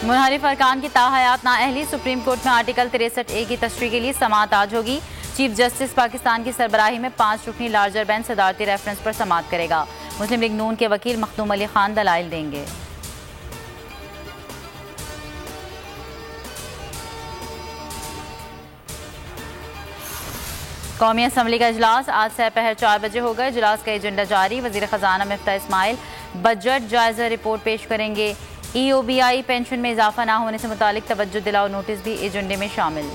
मुनहरिफ अरकान की ताहयात नाअहली, supreme court में आर्टिकल 63A की तशरीह के लिए समाअत आज होगी। चीफ जस्टिस पाकिस्तान की सरबराही में 5 रुकनी लार्जर बेंच सदारती रेफरेंस पर समाअत करेगा। मुस्लिम लीग नून के वकील मखदूम अली खान दलाइल देंगे। कौमी असम्बली का इजलास आज दोपहर 4 बजे होगा। इजलास का एजेंडा जारी। वजीर खजाना मिफ्ता इस्माइल बजट जायजा रिपोर्ट पेश करेंगे। EOBI पेंशन में इजाफा ना होने से मुतालिक तवज्जो दिलाओ नोटिस भी एजेंडे में शामिल।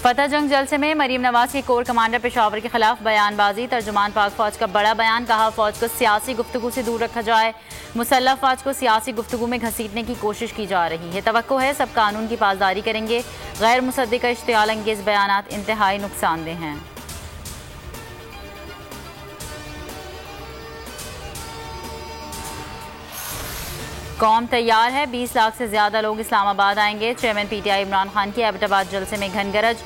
फतह जंग जलसे में मरीम नवाज के कोर कमांडर पेशावर के खिलाफ बयानबाजी। तर्जुमान पाक फौज का बड़ा बयान, कहा फौज को सियासी गुफ्तगू से दूर रखा जाए। मुसल्लह फौज को सियासी गुफ्तगू में घसीटने की कोशिश की जा रही है। तवक्को है सब कानून की पासदारी करेंगे। गैर मुसद्दिक़ इश्तियाल अंगेज बयानात इंतहाई नुकसानदेह हैं। कौम तैयार है, 20 लाख से ज्यादा लोग इस्लामाबाद आएंगे। चेयरमैन PTI इमरान खान की एबटाबाद जलसे में घनगरज।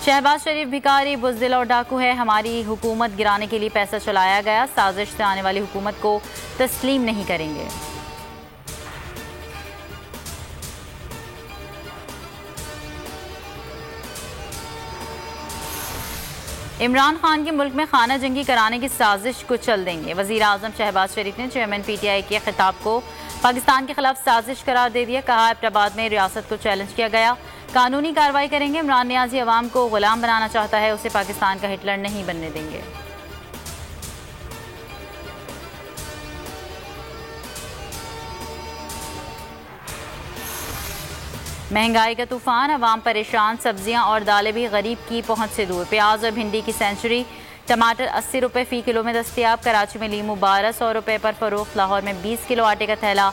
शहबाज शरीफ भिखारी, बुज़दिल और डाकू है, हमारी हुकूमत गिराने के लिए पैसा चलाया गया। साजिश से आने वाली हुकूमत को तस्लीम नहीं करेंगे। इमरान खान के मुल्क में खाना जंगी कराने की साजिश को चल देंगे। वज़ीर आज़म शहबाज शरीफ ने चेयरमैन PTI के खिताब को पाकिस्तान के खिलाफ साजिश करार दे दिया। कहा एबटाबाद में रियासत को चैलेंज किया गया, कानूनी कार्रवाई करेंगे। इमरान नियाज़ी अवाम को गुलाम बनाना चाहता है, उसे पाकिस्तान का हिटलर नहीं बनने देंगे। महंगाई का तूफान, अवाम परेशान। सब्जियां और दालें भी गरीब की पहुंच से दूर। प्याज और भिंडी की सेंचुरी। टमाटर 80 रुपये फ़ी किलो में दस्तियाब। कराची में लीमू 1200 रुपये पर फरोख्त। लाहौर में 20 किलो आटे का थैला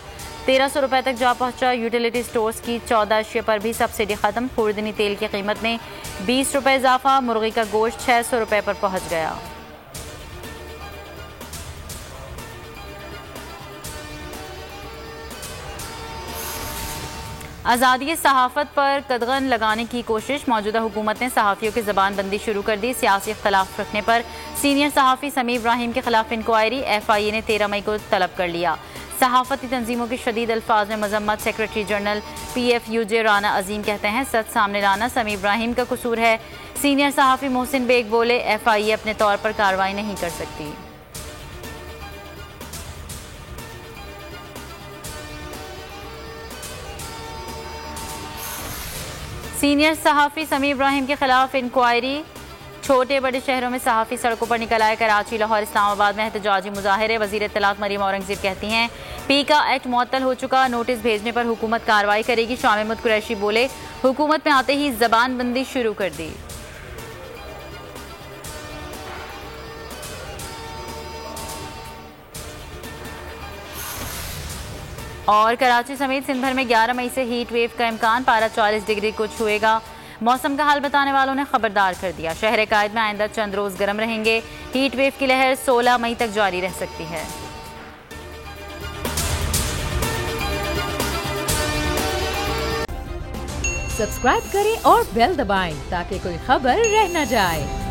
1300 रुपये तक जा पहुंचा। यूटिलिटी स्टोर्स की 14 अशिया पर भी सब्सिडी खत्म। खुर्दनी तेल की कीमत में 20 रुपये इजाफा। मुर्गी का गोश्त 600 रुपये पर पहुंच गया। आज़ादी सहाफ़त पर कदगन लगाने की कोशिश। मौजूदा हुकूमत ने सहाफ़ियों की ज़बान बंदी शुरू कर दी। सियासी इख्तलाफ रखने पर सीनियर सहाफ़ी समी इब्राहिम के खिलाफ इंक्वायरी। FIA ने 13 मई को तलब कर लिया। सहाफ़ती तंजीमों की शदीद अल्फाज में मजम्मत। सेक्रेटरी जनरल PFUJ राना अजीम कहते हैं सच सामने लाना समी इब्राहिम का कसूर है। सीनियर सहाफ़ी मोहसिन बेग बोले FIA अपने तौर पर कार्रवाई नहीं कर सकती। सीनियर सहाफ़ी समी इब्राहिम के खिलाफ इंक्वायरी। छोटे बड़े शहरों में सहाफ़ी सड़कों पर निकल आए। कराची, लाहौर, इस्लामाबाद में एहतजाजी मुजाहरे। वज़ीर इत्तलात मरीम औरंगज़ेब कहती हैं PICA एक्ट मुअत्तल हो चुका, नोटिस भेजने पर हुकूमत कार्रवाई करेगी। शाह महमूद कुरैशी बोले हुकूमत में आते ही ज़बानबंदी शुरू कर दी। और कराची समेत सिंध भर में 11 मई से हीट वेव का इम्कान। पारा 40 डिग्री को छुएगा। मौसम का हाल बताने वालों ने खबरदार कर दिया। शहर कायद में आइंदा चंद रोज गर्म रहेंगे। हीट वेव की लहर 16 मई तक जारी रह सकती है। सब्सक्राइब करें और बेल दबाएं ताकि कोई खबर रह न जाए।